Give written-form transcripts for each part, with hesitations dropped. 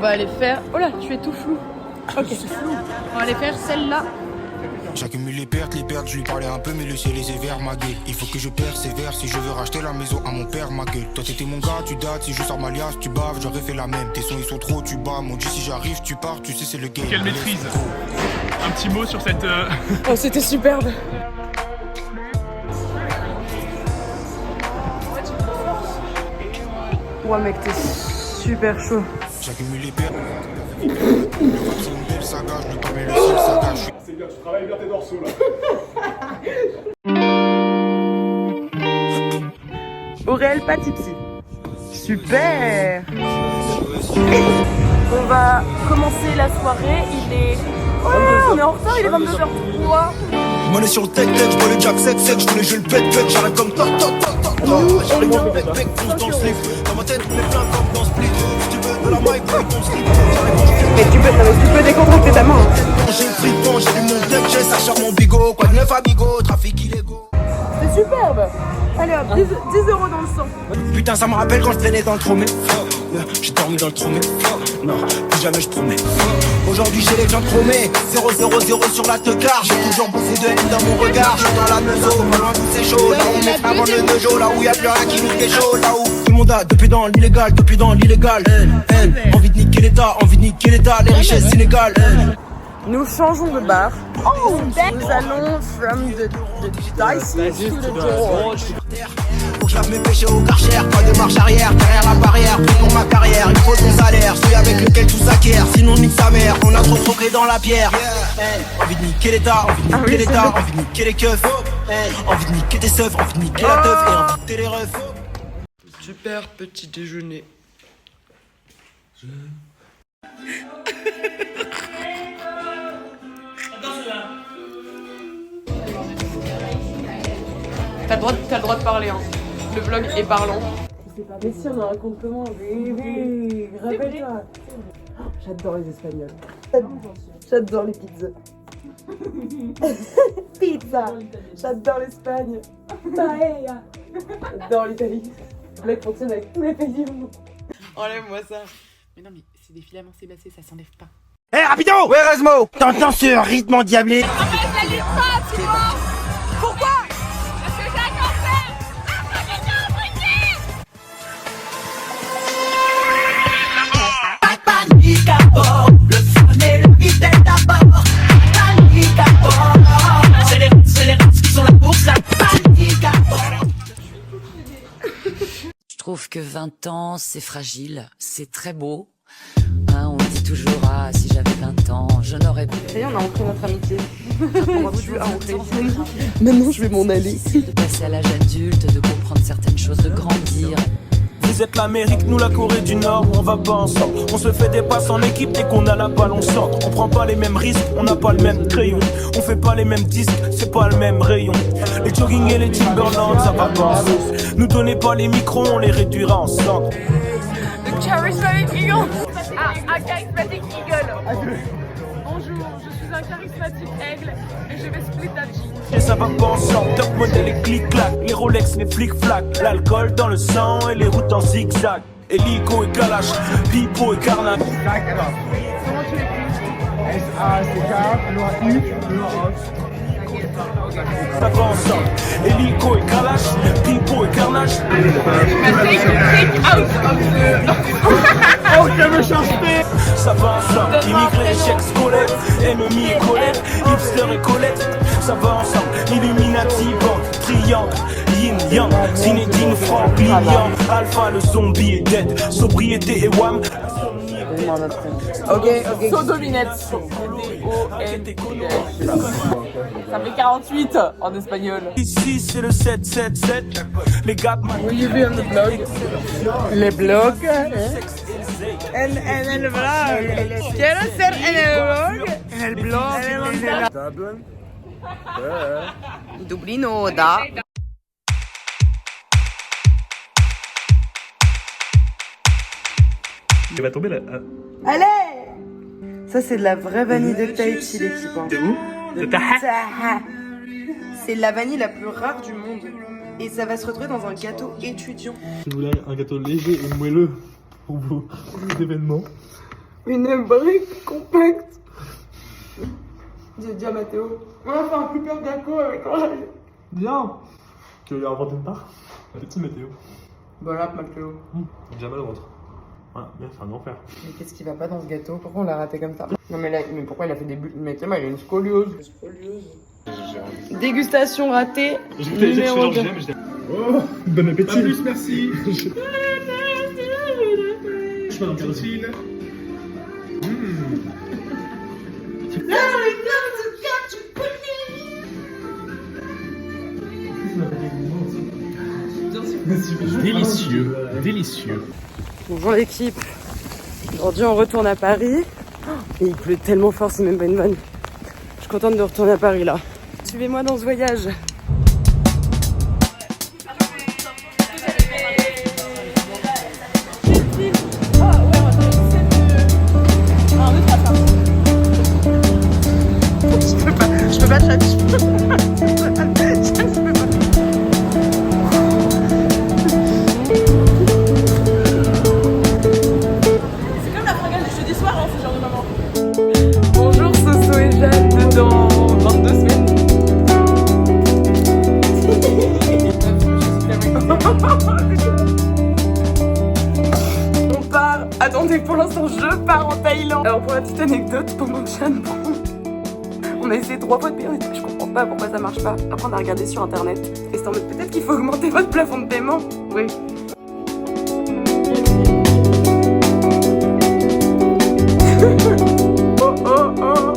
va aller faire... Oh là, tu es tout flou. Ok, on va aller faire celle-là. J'accumule les pertes, je lui parlais un peu mais le ciel est sévère ma gueule. Il faut que je persévère si je veux racheter la maison à mon père ma gueule. Toi t'étais mon gars, tu dates, si je sors ma liasse, tu baves, j'aurais fait la même. Tes sons ils sont trop, tu bats, mon dieu si j'arrive, tu pars, tu sais c'est le game. Quelle maîtrise. Un petit mot sur cette... Oh c'était superbe. Ouais mec t'es super chaud. J'accumule les pertes. C'est une belle saga, je lui permets le seul saga. C'est bien, tu travailles bien tes dorsaux là. Aurel Patipsi. Super. On va commencer la soirée, il est... Oh, on est en retard, il est 22h03. Monnaie sur le tech-tech, je bois le jack sec, je voulais je le pète, j'arrête comme toc. J'arrive comme bec, pousse dans le slip. Dans ma tête, on est plein comme dans Split. Si tu veux de la maille, prends ton slip. Mais tu peux décontracter ta main. J'ai le fripon, j'ai lu mon deck, j'ai ça sur mon bigot. Quoi de neuf à bigot, trafic illégaux. C'est superbe. Allez hop, 10 € dans le sang. Putain, ça me rappelle quand je traînais dans le tromé. J'ai dormi dans le tromé. Non, plus jamais je promets. Aujourd'hui j'ai les gens tromés. 0-0-0 sur la teucar. J'ai toujours beaucoup de haine dans mon regard. Je suis dans la neuzo, pas loin d'où c'est chaud. Là où on est avant le neujo, là où y'a plus rien qui nous fait chaud. Là où tout le monde a depuis dans l'illégal, envie de niquer l'état, les richesses inégales. Nous changeons de bar. Oh, nous allons from the dicey to the door. Faut que je lave mes péchés au karcher, pas de marche arrière, derrière la barrière, pris pour ma carrière, il faut ton salaire, celui avec lequel tout s'acquiert, sinon nique sa mère, on a trop troqué dans la pierre. Envie de niquer l'état, envie de niquer l'état, envie de niquer les keufs, envie de niquer tes seufs, envie de niquer la teuf et envie de niquer les refs. Super petit déjeuner. T'as le droit de parler, hein. Le vlog est parlant. Mais si on en raconte comment? Oui, rappelle-toi. J'adore les Espagnols. J'adore les pizzas. Pizza. J'adore l'Espagne. Paella. J'adore l'Italie. Le blague fonctionne avec tous les pays du monde. Enlève-moi ça. Mais non, mais c'est des filaments sébacés, ça s'enlève pas. Hé, rapido! Ouais, Erasmo! T'entends ce rythme endiablé? Pourquoi? Parce que j'ai un cancer. Panique à bord, le fun et le vide d'abord. Panique à bord, c'est les races qui sont là pour ça. Panique à bord. Je trouve que 20 ans, c'est fragile, c'est très beau. Hein, on dit toujours, ah, si j'avais 20 ans, je n'aurais pas... Ça y est, on a ancré notre amitié. On va plus à ancrer. Maintenant, je vais m'en aller. De passer à l'âge adulte, de comprendre certaines choses, de grandir. Vous êtes l'Amérique, nous la Corée du Nord, on va pas ensemble. On se fait des passes en équipe, dès qu'on a la balle on sort. On prend pas les mêmes risques, on n'a pas le même crayon. On fait pas les mêmes disques, c'est pas le même rayon. Les jogging et les Timberland, ça va pas ensemble. Nous donnez pas les micros, on les réduira ensemble. Le charismatic eagle. Ah, un charismatic eagle. Bonjour, je suis un charismatique aigle et je vais split la jean. Et ça va pas ensemble, top modèle et clic-clac. Les Rolex, les flic-flac. L'alcool dans le sang et les routes en zigzag. Hélico et Kalash, Pipo et Carnage. Comment tu l'écris? Ça va ensemble, Hélico et Kalash, Pipo et Carnage. Oh, je me change. Ça va ensemble, immigré, échec scolaire, ennemi et colère, hipster et Colette. Ça va ensemble, Illuminati, banque, triangle, yin yang, Zinedine, Franck, Lilian, Alpha, le zombie est dead, sobriété et wham. Ok. Sodominette. Ça fait 48 en espagnol. Ici c'est le 777, les gars. Will you be on the blog? Les blogs. En el blog. Quiero ser en el blog. En el blog. Dublino, da. Il va tomber là. Allez! Ça, c'est de la vraie vanille de Tahiti, l'équipe. De où? De Taha. C'est la vanille la plus rare du monde. Et ça va se retrouver dans un gâteau étudiant. Si vous voulez un gâteau léger et moelleux pour vos événements, une brique compacte. J'ai dit à Mathéo, on a fait un plus peur gâteau avec Aurel. Bien. Tu veux lui inventer une part? Petit Mathéo. Voilà, Mathéo. J'ai mal au ventre. Ouais, bien, c'est un enfer. Mais qu'est-ce qui va pas dans ce gâteau? Pourquoi on l'a raté comme ça? Non mais là, mais pourquoi il a fait des bulles? Mais Clément, il a une scoliose. Dégustation ratée. Numéro 2. Oh, bon appétit. À plus, merci. Je fais un cantine. Délicieux, délicieux. Bonjour l'équipe. Aujourd'hui on retourne à Paris. Et il pleut tellement fort, c'est même pas une vanne. Je suis contente de retourner à Paris là. Suivez-moi dans ce voyage. Je peux pas chat. Bonjour Soso et Jade dans 22 semaines. On part. Attendez, pour l'instant je pars en Thaïlande. Alors pour la petite anecdote, pour mon chien, on a essayé 3 fois de payer, je comprends pas pourquoi ça marche pas. Après on a regardé sur internet et c'est en mode peut-être qu'il faut augmenter votre plafond de paiement. Oui. Oh oh oh.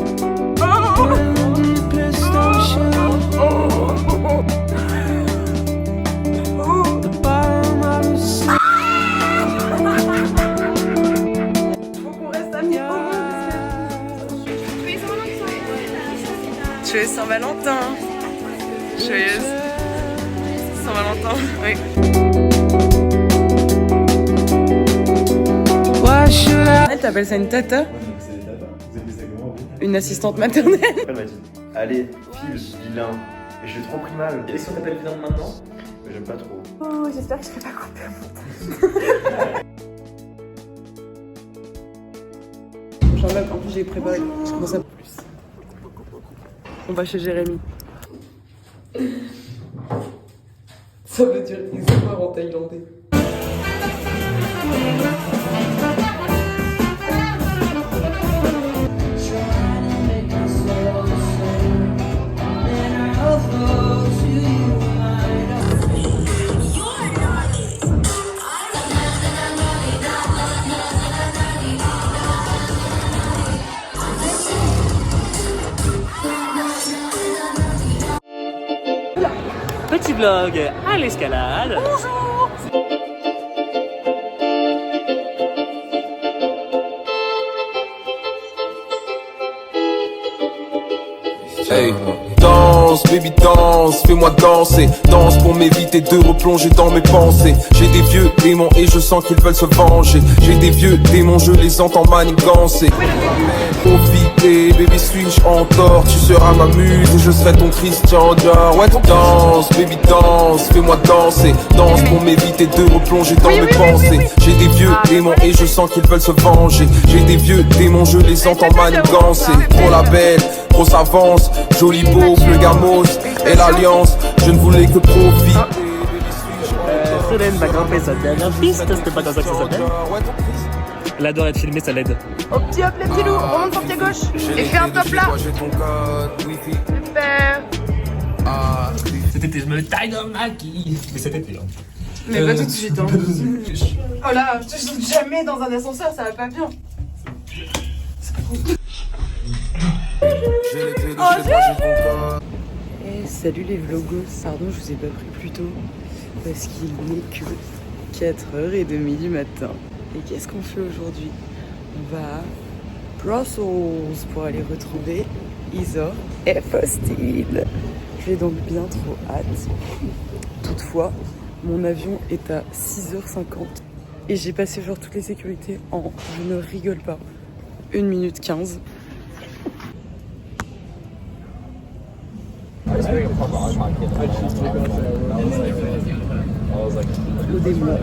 Joyeux Saint-Valentin. Joyeuse Saint-Valentin, oui. Elle t'appelle ça une tata? Une assistante maternelle? Elle m'a dit, allez, file, vilain. Et je l'ai trop pris mal. Et si on t'appelle vilain maintenant? Mais j'aime pas trop. Oh, j'espère que je vais pas couper un montage. Charlotte, en plus j'ai préparé. Je commence à plus. On va chez Jérémy. Ça veut dire Isomar en thaïlandais. Petit vlog à l'escalade. Bonjour. Hey, danse, baby danse, fais-moi danser. Danse pour m'éviter de replonger dans mes pensées. J'ai des vieux démons et je sens qu'ils veulent se venger. J'ai des vieux démons, je les entends manigancer. Profiter, baby suis-je en tort? Tu seras ma muse et je serai ton Christian Dior. Ouais, danse, baby danse, fais-moi danser. Danse pour m'éviter de replonger dans mes pensées. J'ai des vieux démons et je sens qu'ils veulent se venger. J'ai des vieux démons, je les entends manigancer. Trop la belle, grosse avance, joli beau, le gamos et l'alliance. Je ne voulais que profiter. Solène va grimper sa dernière piste, c'était pas comme ça que ça s'appelle. Elle adore être filmée, ça l'aide. Au petit hop les petits loups, remonte sur pied gauche et fais un top là. Super. Cet été, je me taille dans ma quille. Mais cet été, hein. Mais pas tout de suite hein. Oh là, je te saute jamais dans un ascenseur, ça va pas bien. Et salut les vlogos, pardon je vous ai pas pris plus tôt parce qu'il n'est que 4h30 du matin. Et qu'est-ce qu'on fait aujourd'hui? On va à Brussels pour aller retrouver Isor et Faustine. J'ai donc bien trop hâte. Toutefois, mon avion est à 6h50 et j'ai passé genre toutes les sécurités en, je ne rigole pas, 1 minute 15. Claude et moi,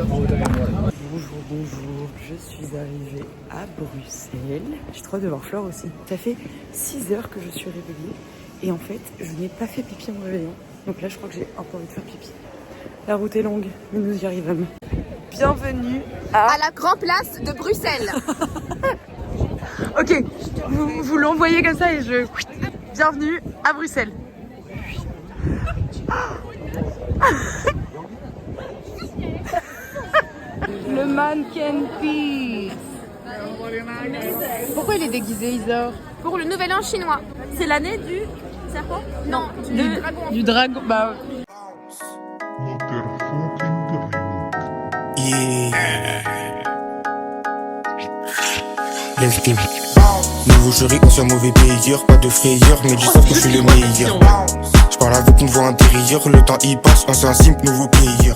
bonjour. Je suis arrivée à Bruxelles. J'ai trop hâte de voir Flore aussi. Ça fait 6 heures que je suis réveillée. Et en fait, je n'ai pas fait pipi en me réveillant. Donc là, je crois que j'ai un peu envie de faire pipi. La route est longue, mais nous y arrivons. Bienvenue à la Grand Place de Bruxelles. Ok, vous l'envoyez comme ça et je... Bienvenue à Bruxelles. Le mannequin piece. Pourquoi il est déguisé, Isor? Pour le nouvel an chinois. C'est l'année du serpent? Non, du dragon. Du dragon, bah... L'estime. Nouveau jury, ancien mauvais payeur, pas de frayeur, mais du savent que je suis le meilleur. Je parle avec une voix intérieure, le temps y passe, ancien simple, nouveau player.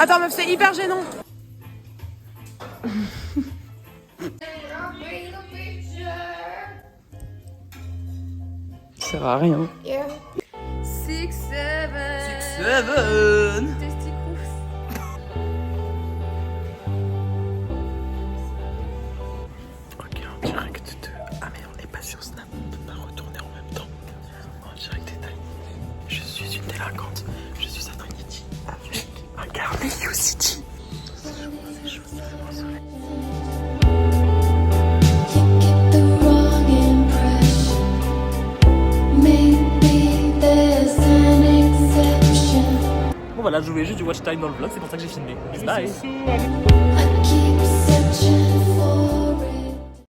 Attends meuf, c'est hyper gênant. Ça sert à rien. 6, 7. Ok, en direct de... Ah mais on n'est pas sur Snap, on peut pas retourner en même temps. En direct d'Italie. Je suis une délinquante. Je suis à Trinity avec un gars You City. Bon voilà, je voulais juste du watch time dans le vlog, c'est pour ça que j'ai filmé. Bye. I keep searching.